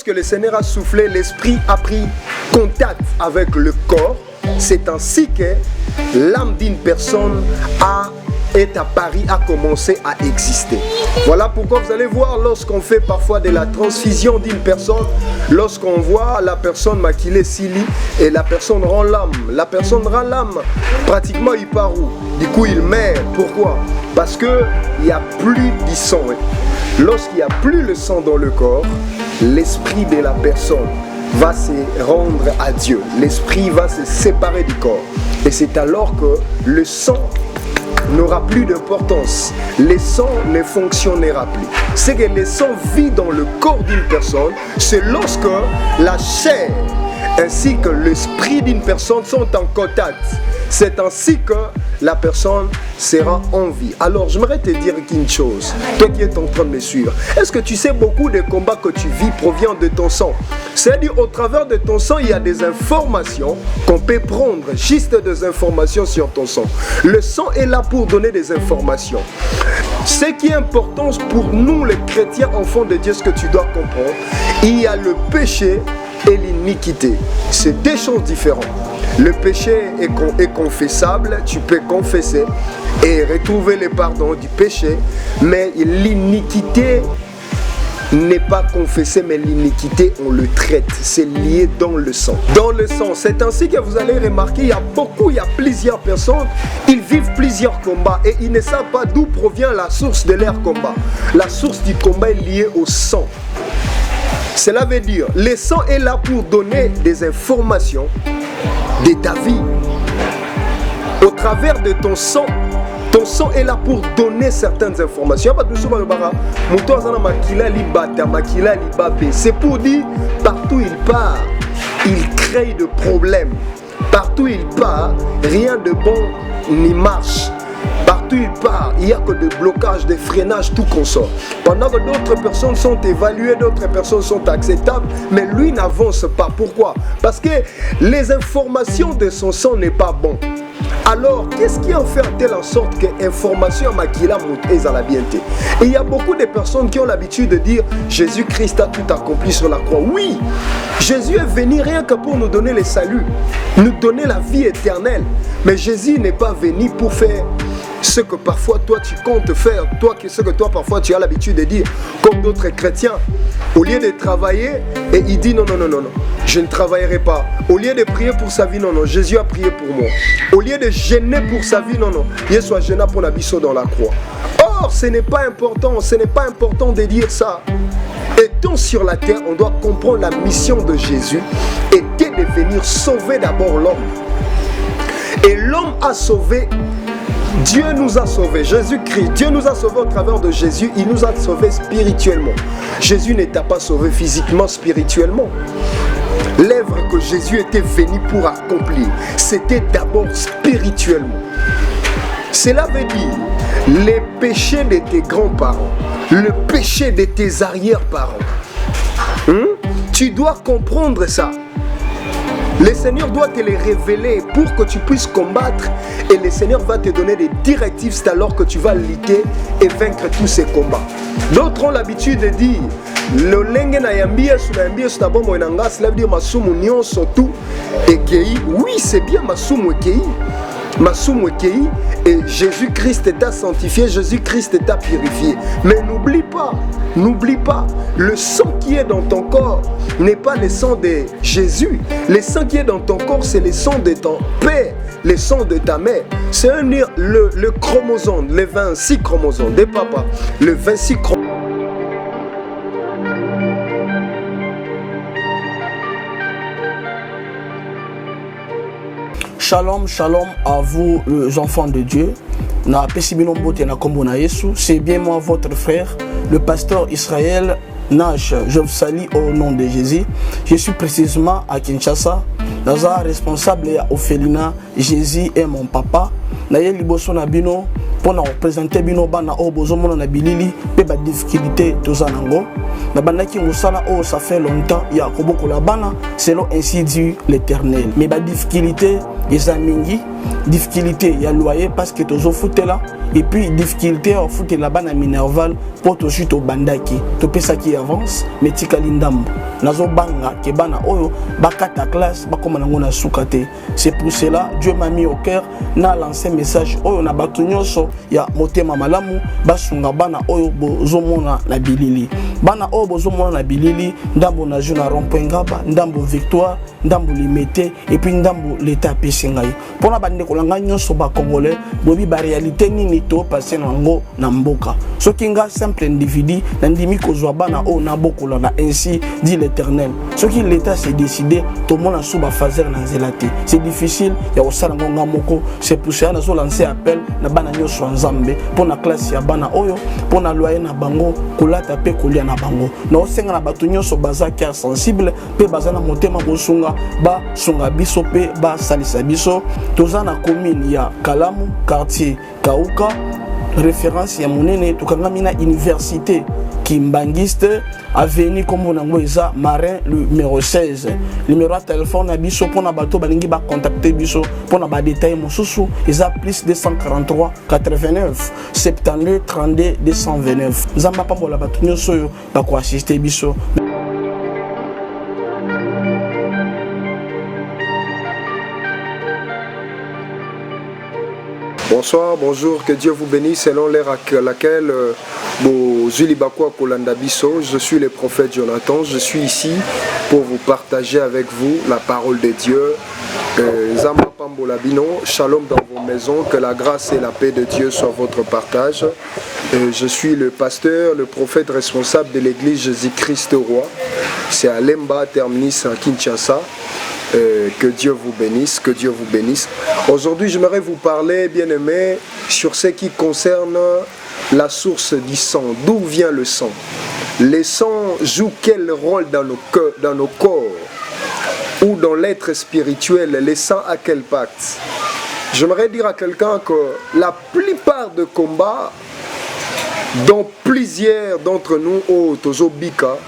lorsque le Seigneur a soufflé, l'esprit a pris contact avec le corps. C'est ainsi que l'âme d'une personne est apparue, a commencé à exister. Voilà pourquoi vous allez voir, lorsqu'on fait parfois de la transfusion d'une personne, lorsqu'on voit la personne maquillée Sili et la personne rend l'âme. La personne rend l'âme, pratiquement il part où? Du coup il meurt. Pourquoi? Parce qu'il n'y a plus du sang. Lorsqu'il n'y a plus le sang dans le corps, l'esprit de la personne va se rendre à Dieu. L'esprit va se séparer du corps. Et c'est alors que le sang n'aura plus d'importance. Le sang ne fonctionnera plus. C'est que le sang vit dans le corps d'une personne, c'est lorsque la chair ainsi que l'esprit d'une personne sont en contact. C'est ainsi que la personne sera en vie. Alors, j'aimerais te dire qu'une chose, toi qui es en train de me suivre, est-ce que tu sais beaucoup des combats que tu vis proviennent de ton sang? C'est-à-dire, au travers de ton sang, il y a des informations qu'on peut prendre, juste des informations sur ton sang. Le sang est là pour donner des informations. Ce qui est important pour nous, les chrétiens, enfants de Dieu, ce que tu dois comprendre, il y a le péché et l'iniquité. C'est deux choses différentes. Le péché est confessable, tu peux confesser et retrouver le pardon du péché, mais l'iniquité n'est pas confessée, mais l'iniquité on le traite, c'est lié dans le sang. Dans le sang, c'est ainsi que vous allez remarquer, il y a plusieurs personnes, ils vivent plusieurs combats et ils ne savent pas d'où provient la source de leur combat. La source du combat est liée au sang. Cela veut dire, le sang est là pour donner des informations de ta vie. Au travers de ton sang est là pour donner certaines informations. C'est pour dire, partout il part, il crée de problèmes. Partout il part, rien de bon n'y marche. Partout il part, il n'y a que des blocages, des freinages, tout consort. Pendant que d'autres personnes sont évaluées, d'autres personnes sont acceptables, mais lui n'avance pas. Pourquoi? Parce que les informations de son sang n'est pas bon. Alors, qu'est-ce qui en fait telle en sorte que l'information maquilla est à la bienté? Et il y a beaucoup de personnes qui ont l'habitude de dire Jésus-Christ a tout accompli sur la croix. Oui, Jésus est venu rien que pour nous donner le salut, nous donner la vie éternelle. Mais Jésus n'est pas venu pour faire ce que parfois toi tu comptes faire, ce que toi parfois tu as l'habitude de dire, comme d'autres chrétiens. Au lieu de travailler, et il dit non, je ne travaillerai pas. Au lieu de prier pour sa vie, non, Jésus a prié pour moi. Au lieu de gêner pour sa vie, non, il soit gêné pour l'abysso dans la croix. Or, ce n'est pas important de dire ça. Étant sur la terre, on doit comprendre la mission de Jésus était de venir sauver d'abord l'homme. Et l'homme a sauvé. Dieu nous a sauvés, Jésus-Christ, Dieu nous a sauvés au travers de Jésus, il nous a sauvés spirituellement. Jésus ne t'a pas sauvé physiquement, spirituellement. L'œuvre que Jésus était venu pour accomplir, c'était d'abord spirituellement. Cela veut dire les péchés de tes grands-parents, le péché de tes arrière-parents. Tu dois comprendre ça. Le Seigneur doit te les révéler pour que tu puisses combattre et le Seigneur va te donner des directives, c'est alors que tu vas lutter et vaincre tous ces combats. D'autres ont l'habitude de dire le lenge na yambia suna bombo enanga, cela veut dire masumu nyonso tout ekei. Oui, c'est bien masumu ekei. Masumu ekei et Jésus-Christ t'a sanctifié, Jésus-Christ t'a purifié. Mais n'oublie pas, le sang qui est dans ton corps n'est pas le sang de Jésus. Le sang qui est dans ton corps, c'est le sang de ton père, le sang de ta mère. C'est le chromosome, les 26 chromosomes de papa, le 26 chromosomes. Shalom, shalom à vous les enfants de Dieu. C'est bien moi votre frère, le pasteur Israël Nash. Je vous salue au nom de Jésus. Je suis précisément à Kinshasa. Naza responsable à Ophelina. Jésus est mon papa. Naye liboso na bino pour nous représenter bino bana o bozomo na bilili pe ba difficulté tozanango. Na banaki musala o ça fait longtemps il y a koboko la bana selon ainsi dit l'Éternel. Mais ba difficulté les amingi difficulté il y a loyer parce que tu as là et puis difficulté au foot là-bas na Minerval pour te suite au bandaki to pesa qui avance mais tikali ndambo nazo banga ke bana oyo bakata classe bakoma nango na sukate. C'est pour cela Dieu m'a mis au cœur na lancé message oyo na bato nyonso ya motema malamu basunga bana oyo bozomona na bilili bana oyo bozomona na bilili ndambo na juna rond-point Ngaba ndambo Victoire ndambo Limete et puis ndambo l'état pesingai pona bande kolanga nyonso ba congolais bobi ba réalité nini to passer nango na mboka soki nga simple individu na ndimi kozwa bana oyo na bokola na ainsi dit l'Éternel soki l'état s'est décidé to mona suba fazer na zelate c'est difficile ya osala ngonga moko. C'est pour ça nazo lancer appel na bana nyonso nzambe pona classe ya bana oyo pona loyer na bango kolata pe kolia na bango na osenga na bato nyonso baza cœur sensible pe baza na motema bosunga ba sunga biso pe ba salisa biso toza na commune ya Kalamu quartier Kauka référence ya monene tukangami na université Kimbangiste avenue comme on a Marin le numéro 16 numéro de téléphone à biso pour na bato balingi ba contacter biso pour na ba détail mosusu eza plus 243 89 72 32 229 nzamba pambola bato nyonso yo ba ko assister biso. Bonsoir, bonjour, que Dieu vous bénisse selon l'ère à laquelle je suis le prophète Jonathan, je suis ici pour vous partager avec vous la parole de Dieu. Zamba Pambolabino, shalom dans vos maisons, que la grâce et la paix de Dieu soient votre partage. Je suis le pasteur, le prophète responsable de l'église Jésus-Christ Roi. C'est à Lemba, terminus à Kinshasa. Que Dieu vous bénisse, que Dieu vous bénisse. Aujourd'hui, j'aimerais vous parler, bien-aimés, sur ce qui concerne la source du sang. D'où vient le sang? Le sang joue quel rôle dans nos corps ou dans l'être spirituel? Le sang a quel pacte? J'aimerais dire à quelqu'un que la plupart des combats dont plusieurs d'entre nous, au Tozobika,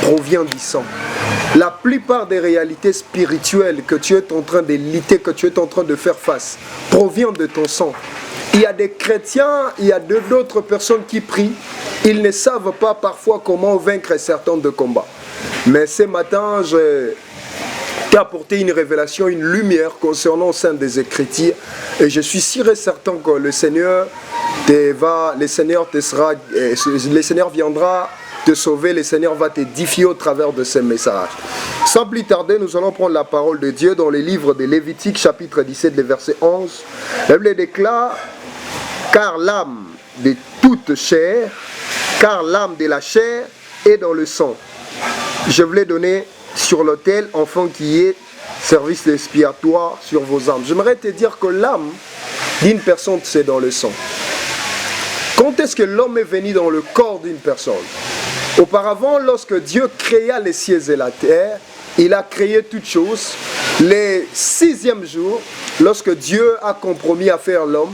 provient du sang. La plupart des réalités spirituelles que tu es en train de lutter, que tu es en train de faire face, provient de ton sang. Il y a des chrétiens, il y a d'autres personnes qui prient, ils ne savent pas parfois comment vaincre certains de combats. Mais ce matin, je t'ai apporté une révélation, une lumière concernant le sein des Écritures, et je suis sûr et certain que le Seigneur viendra te sauver, le Seigneur va t'édifier au travers de ces messages. Sans plus tarder, nous allons prendre la parole de Dieu dans les livres de Lévitique, chapitre 17, le verset 11. La Bible déclare: car l'âme de toute chair, car l'âme de la chair est dans le sang. Je voulais donner sur l'autel, enfant qui est service expiatoire sur vos âmes. J'aimerais te dire que l'âme d'une personne, c'est dans le sang. Quand est-ce que l'homme est venu dans le corps d'une personne? Auparavant, lorsque Dieu créa les cieux et la terre, il a créé toutes choses. Le 6e jour, lorsque Dieu a compromis à faire l'homme,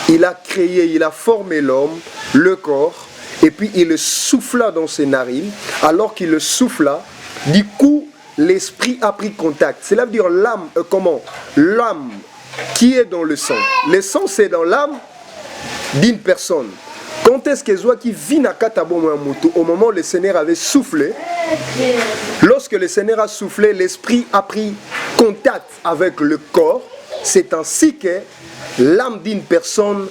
il a créé, il a formé l'homme, le corps, et puis il le souffla dans ses narines. Alors qu'il le souffla, du coup, l'esprit a pris contact. Cela veut dire l'âme, comment? L'âme qui est dans le sang. Le sang, c'est dans l'âme d'une personne. Quand est-ce que Zoa qui vit na Katabo Moutou, au moment où le Seigneur avait soufflé, lorsque le Seigneur a soufflé, l'esprit a pris contact avec le corps. C'est ainsi que l'âme d'une personne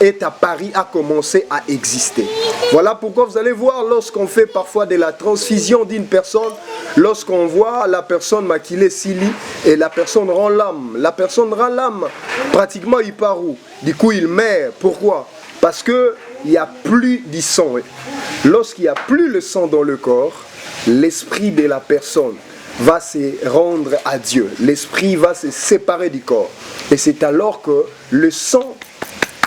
est apparue, a commencé à exister. Voilà pourquoi vous allez voir, lorsqu'on fait parfois de la transfusion d'une personne, lorsqu'on voit la personne maquillée Sili et la personne rend l'âme. La personne rend l'âme, pratiquement il part où? Du coup il meurt. Pourquoi? Parce qu'il n'y a plus du sang. Lorsqu'il n'y a plus le sang dans le corps, l'esprit de la personne va se rendre à Dieu. L'esprit va se séparer du corps. Et c'est alors que le sang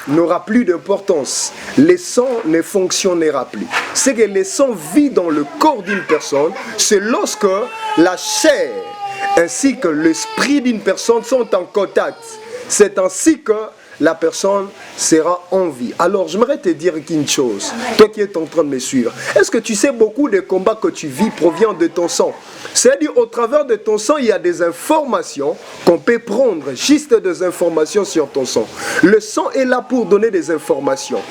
n'aura plus d'importance. Le sang ne fonctionnera plus. C'est que le sang vit dans le corps d'une personne, c'est lorsque la chair ainsi que l'esprit d'une personne sont en contact. C'est ainsi que la personne sera en vie. Alors, j'aimerais te dire qu'une chose, toi qui es en train de me suivre. Est-ce que tu sais beaucoup des combats que tu vis proviennent de ton sang? C'est-à-dire, au travers de ton sang, il y a des informations qu'on peut prendre, juste des informations sur ton sang. Le sang est là pour donner des informations.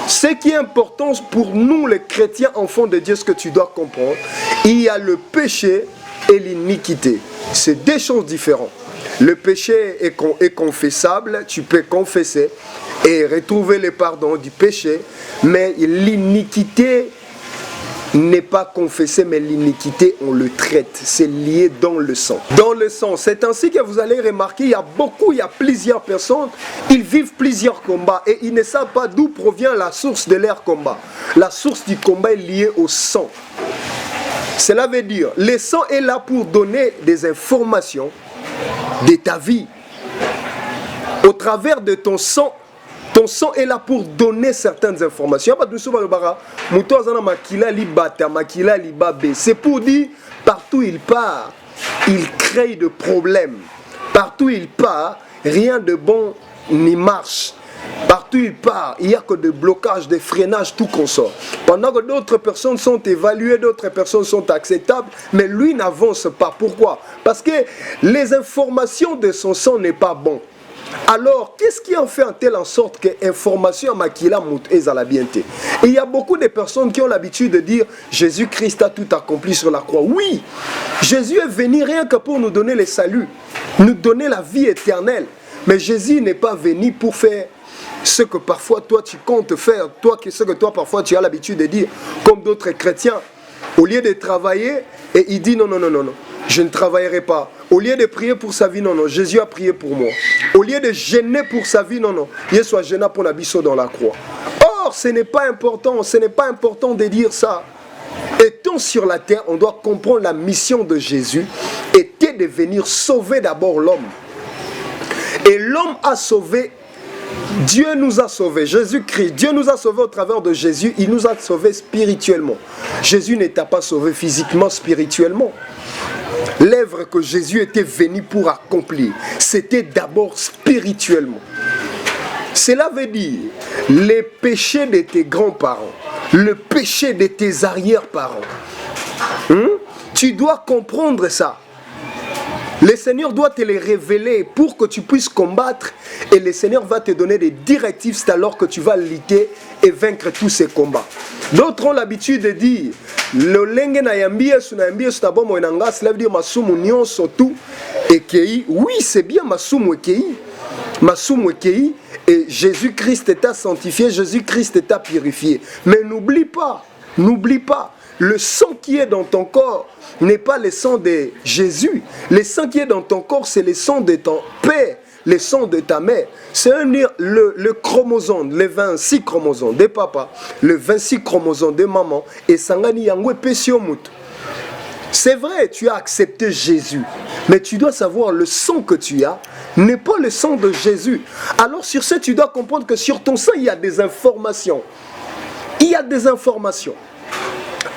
Ce qui est important pour nous, les chrétiens, enfants de Dieu, ce que tu dois comprendre, il y a le péché et l'iniquité. C'est deux choses différentes. Le péché est confessable, tu peux confesser et retrouver le pardon du péché, mais l'iniquité n'est pas confessée, mais l'iniquité, on le traite. C'est lié dans le sang. Dans le sang, c'est ainsi que vous allez remarquer, il y a plusieurs personnes, ils vivent plusieurs combats et ils ne savent pas d'où provient la source de leur combat. La source du combat est liée au sang. Cela veut dire, le sang est là pour donner des informations de ta vie. Au travers de ton sang est là pour donner certaines informations. C'est pour dire, partout il part, il crée de problèmes. Partout il part, rien de bon n'y marche. Partout il part, il n'y a que des blocages, des freinages, tout consort. Pendant que d'autres personnes sont évaluées, d'autres personnes sont acceptables, mais lui n'avance pas. Pourquoi? Parce que les informations de son sang n'est pas bon. Alors, qu'est-ce qui en fait en telle sorte que l'information makila est à la bienté? Et il y a beaucoup de personnes qui ont l'habitude de dire Jésus-Christ a tout accompli sur la croix. Oui, Jésus est venu rien que pour nous donner le salut, nous donner la vie éternelle. Mais Jésus n'est pas venu pour faire ce que parfois toi tu comptes faire, ce que toi parfois tu as l'habitude de dire, comme d'autres chrétiens. Au lieu de travailler, et il dit non, je ne travaillerai pas. Au lieu de prier pour sa vie, non, Jésus a prié pour moi. Au lieu de gêner pour sa vie, non, il soit gêné pour l'abysso dans la croix. Or, ce n'est pas important de dire ça. Étant sur la terre, on doit comprendre la mission de Jésus était de venir sauver d'abord l'homme. Et l'homme a sauvé, Dieu nous a sauvés, Jésus-Christ, Dieu nous a sauvés au travers de Jésus, il nous a sauvés spirituellement. Jésus n'était pas sauvé physiquement, spirituellement. L'œuvre que Jésus était venu pour accomplir, c'était d'abord spirituellement. Cela veut dire les péchés de tes grands-parents, le péché de tes arrière-parents. Tu dois comprendre ça. Le Seigneur doit te les révéler pour que tu puisses combattre et le Seigneur va te donner des directives, c'est alors que tu vas lutter et vaincre tous ces combats. D'autres ont l'habitude de dire le lenge na yambie sutabo moenanga, cela veut dire masumu nyonso tout ekei. Oui, c'est bien masumu ekei et Jésus-Christ t'a sanctifié, Jésus-Christ t'a purifié. Mais n'oublie pas, le sang qui est dans ton corps n'est pas le sang de Jésus. Le sang qui est dans ton corps, c'est le sang de ton père, le sang de ta mère. C'est le chromosome, les 26 chromosomes de papa, le 26 chromosomes de maman, et sangani yangwe pesiomutu. C'est vrai, tu as accepté Jésus, mais tu dois savoir le sang que tu as n'est pas le sang de Jésus. Alors sur ce, tu dois comprendre que sur ton sang, il y a des informations. Il y a des informations.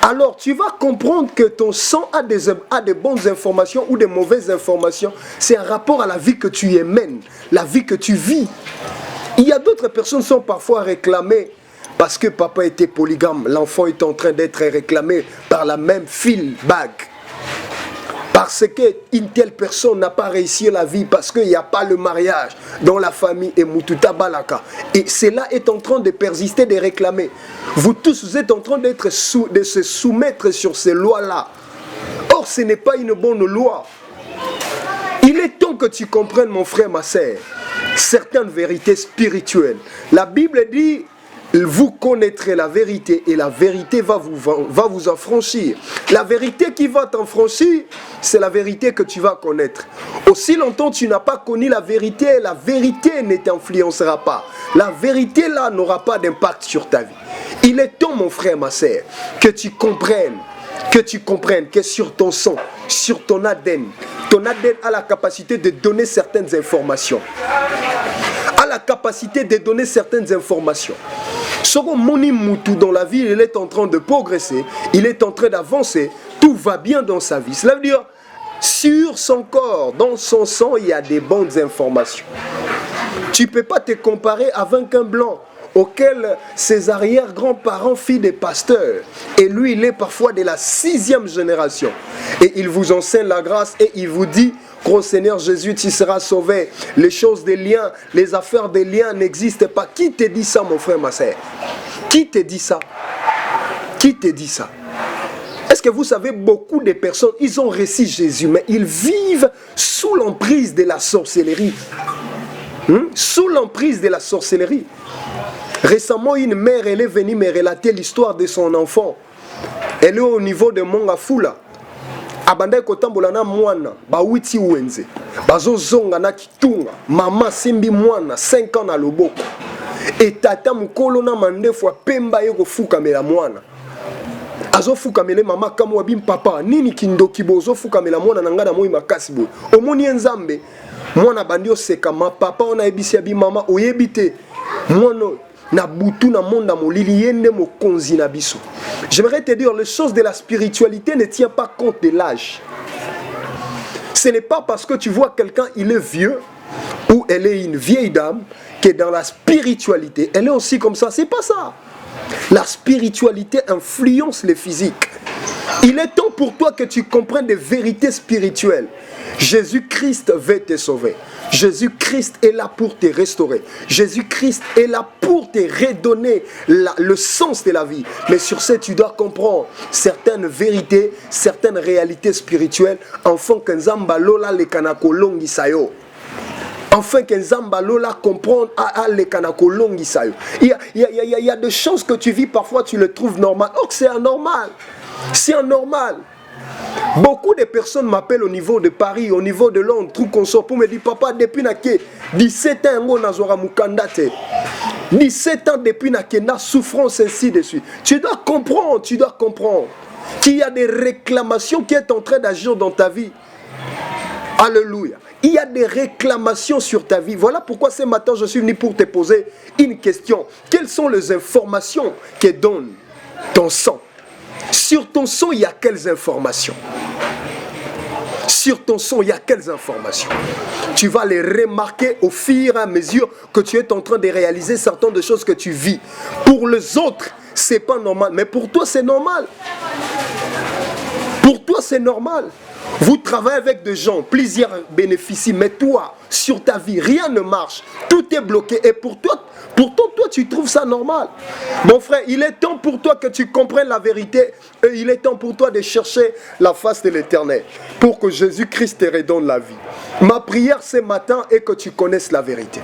Alors, tu vas comprendre que ton sang a des bonnes informations ou des mauvaises informations. C'est un rapport à la vie que tu y mènes, la vie que tu vis. Il y a d'autres personnes qui sont parfois réclamées parce que papa était polygame. L'enfant est en train d'être réclamé par la même fil bague. Parce qu'une telle personne n'a pas réussi la vie, parce qu'il n'y a pas le mariage dans la famille et Mututa Balaka. Et cela est en train de persister, de réclamer. Vous tous, vous êtes en train de se soumettre sur ces lois-là. Or, ce n'est pas une bonne loi. Il est temps que tu comprennes, mon frère, ma sœur, certaines vérités spirituelles. La Bible dit... Vous connaîtrez la vérité et la vérité va vous affranchir. La vérité qui va t'enfranchir, c'est la vérité que tu vas connaître. Aussi longtemps tu n'as pas connu la vérité ne t'influencera pas. La vérité là n'aura pas d'impact sur ta vie. Il est temps, mon frère, ma sœur, que tu comprennes que sur ton sang, sur ton ADN a la capacité de donner certaines informations. A la capacité de donner certaines informations. Soko moni mutu dans la vie, il est en train de progresser, il est en train d'avancer, tout va bien dans sa vie. Cela veut dire, sur son corps, dans son sang, il y a des bonnes informations. Tu ne peux pas te comparer avec un blanc auquel ses arrière-grands-parents fils des pasteurs. Et lui, il est parfois de la 6e génération. Et il vous enseigne la grâce et il vous dit, gros Seigneur Jésus, tu seras sauvé. Les choses des liens, les affaires des liens n'existent pas. Qui te dit ça, mon frère, ma sœur? Qui te dit ça? Qui te dit ça? Est-ce que vous savez, beaucoup de personnes, ils ont reçu Jésus, mais ils vivent sous l'emprise de la sorcellerie. Sous l'emprise de la sorcellerie. Récemment, une mère, elle est venue me relater l'histoire de son enfant. Elle est au niveau de Mongafula. Abanda kotambola na mwana, ba witi wenze. Bazo zonga na kitunga. Mama simbi mwana, 5 ans na loboko. Et tata mukolo na mandefu pemba yoko fuka mela mwana. Azo fuka mele mama kama wabim papa. Nini kindoki bozo fuka mela mwana nangana moi makasi boy. Omoni nzambe. Mwana bandio sekama papa ona ebisi abi mama oyebite. Mwana na butu na monda molili yende mokonzi na biso. J'aimerais te dire, les choses de la spiritualité ne tiennent pas compte de l'âge. Ce n'est pas parce que tu vois quelqu'un, il est vieux, ou elle est une vieille dame, que dans la spiritualité, elle est aussi comme ça. C'est pas ça. La spiritualité influence le physique. Il est temps pour toi que tu comprennes des vérités spirituelles. Jésus-Christ veut te sauver. Jésus-Christ est là pour te restaurer. Jésus-Christ est là pour te redonner le sens de la vie. Mais sur ce, tu dois comprendre certaines vérités, certaines réalités spirituelles. Enfin, que Nzamba Lola le kanakolongi sayo. Enfin, que Nzamba Lola comprendre le kanakolongi sayo. Il y a des choses que tu vis parfois, tu les trouves normales. Oh, c'est anormal. C'est anormal. Beaucoup de personnes m'appellent au niveau de Paris, au niveau de Londres, tout consort pour me dire papa depuis naké 17 ans ngo nazora mukandate. 17 ans depuis naké na souffrance ainsi de suite. Tu dois comprendre qu'il y a des réclamations qui sont en train d'agir dans ta vie. Alléluia. Il y a des réclamations sur ta vie. Voilà pourquoi ce matin je suis venu pour te poser une question. Quelles sont les informations que donne ton sang? Sur ton sang, il y a quelles informations? Sur ton sang, il y a quelles informations? Tu vas les remarquer au fur et à mesure que tu es en train de réaliser certaines des choses que tu vis. Pour les autres, c'est pas normal. Mais pour toi, c'est normal. Pour toi, c'est normal. Vous travaillez avec des gens, plusieurs bénéficient, mais toi, sur ta vie, rien ne marche. Tout est bloqué. Et pourtant, toi, tu trouves ça normal. Mon frère, il est temps pour toi que tu comprennes la vérité. Et il est temps pour toi de chercher la face de l'Éternel pour que Jésus-Christ te redonne la vie. Ma prière ce matin est que tu connaisses la vérité.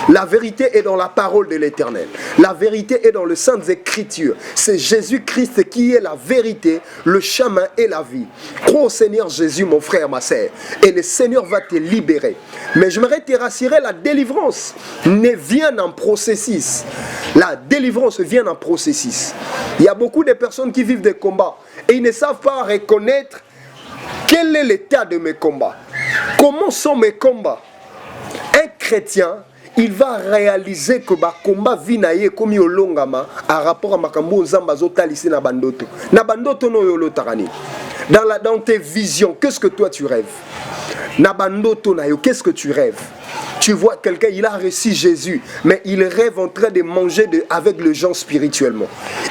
La vérité est dans la parole de l'Éternel. La vérité est dans les Saintes Écritures. C'est Jésus-Christ qui est la vérité, le chemin et la vie. Crois au Seigneur Jésus, mon frère, ma sœur, et le Seigneur va te libérer. Mais j'aimerais te rassurer, la délivrance ne vient en processus. La délivrance vient en processus. Il y a beaucoup de personnes qui vivent des combats et ils ne savent pas reconnaître quel est l'état de mes combats. Comment sont mes combats? Un chrétien, il va réaliser que ba combat vinaye comme yolongama à rapport à makambo nzamba zotalisi na bandoto. Na bandoto no yolo tarani. Dans tes visions, qu'est-ce que toi tu rêves? Na bandoto na yo, qu'est-ce que tu rêves? Tu vois quelqu'un, il a reçu Jésus, mais il rêve en train de manger avec les gens spirituellement.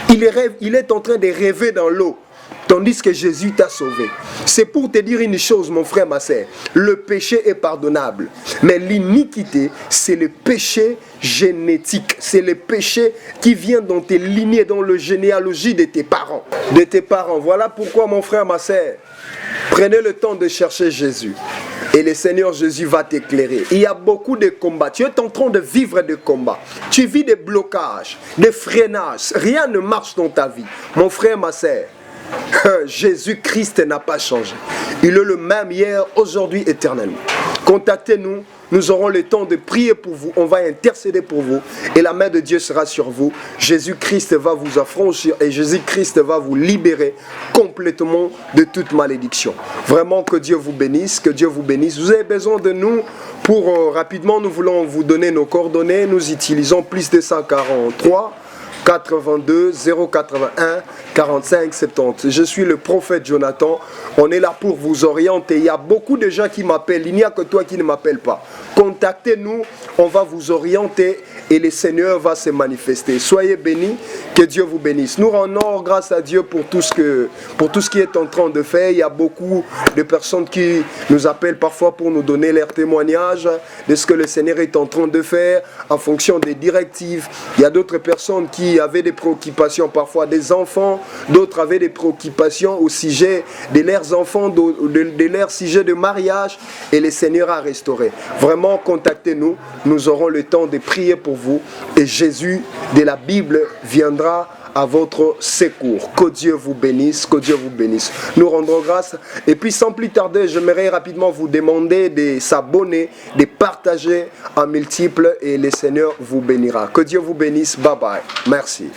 Il est en train de rêver dans l'eau, tandis que Jésus t'a sauvé. C'est pour te dire une chose, mon frère, ma sœur. Le péché est pardonnable, mais l'iniquité, c'est le péché génétique. C'est le péché qui vient dans tes lignées, dans la généalogie de tes parents. De tes parents. Voilà pourquoi, mon frère, ma sœur, prenez le temps de chercher Jésus. Et le Seigneur Jésus va t'éclairer. Il y a beaucoup de combats. Tu es en train de vivre des combats. Tu vis des blocages, des freinages. Rien ne marche dans ta vie. Mon frère, ma sœur, Jésus-Christ n'a pas changé. Il est le même hier, aujourd'hui, éternellement. Contactez-nous. Nous aurons le temps de prier pour vous. On va intercéder pour vous. Et la main de Dieu sera sur vous. Jésus-Christ va vous affranchir. Et Jésus-Christ va vous libérer complètement de toute malédiction. Vraiment que Dieu vous bénisse. Que Dieu vous bénisse. Vous avez besoin de nous pour rapidement. Nous voulons vous donner nos coordonnées. Nous utilisons plus de 143 82 081 45 70. Je suis le prophète Jonathan. On est là pour vous orienter. Il y a beaucoup de gens qui m'appellent. Il n'y a que toi qui ne m'appelles pas. Contactez-nous, on va vous orienter et le Seigneur va se manifester. Soyez bénis, que Dieu vous bénisse. Nous rendons grâce à Dieu pour tout ce qui est en train de faire. Il y a beaucoup de personnes qui nous appellent parfois pour nous donner leur témoignage de ce que le Seigneur est en train de faire en fonction des directives. Il y a d'autres personnes qui avaient des préoccupations, parfois des enfants, d'autres avaient des préoccupations au sujet de leurs enfants, de leur sujet de mariage, et le Seigneur a restauré. Vraiment, contactez-nous, nous aurons le temps de prier pour vous et Jésus de la Bible viendra à votre secours. Que Dieu vous bénisse, que Dieu vous bénisse. Nous rendons grâce. Et puis sans plus tarder, j'aimerais rapidement vous demander de s'abonner, de partager en multiple et le Seigneur vous bénira. Que Dieu vous bénisse. Bye bye. Merci.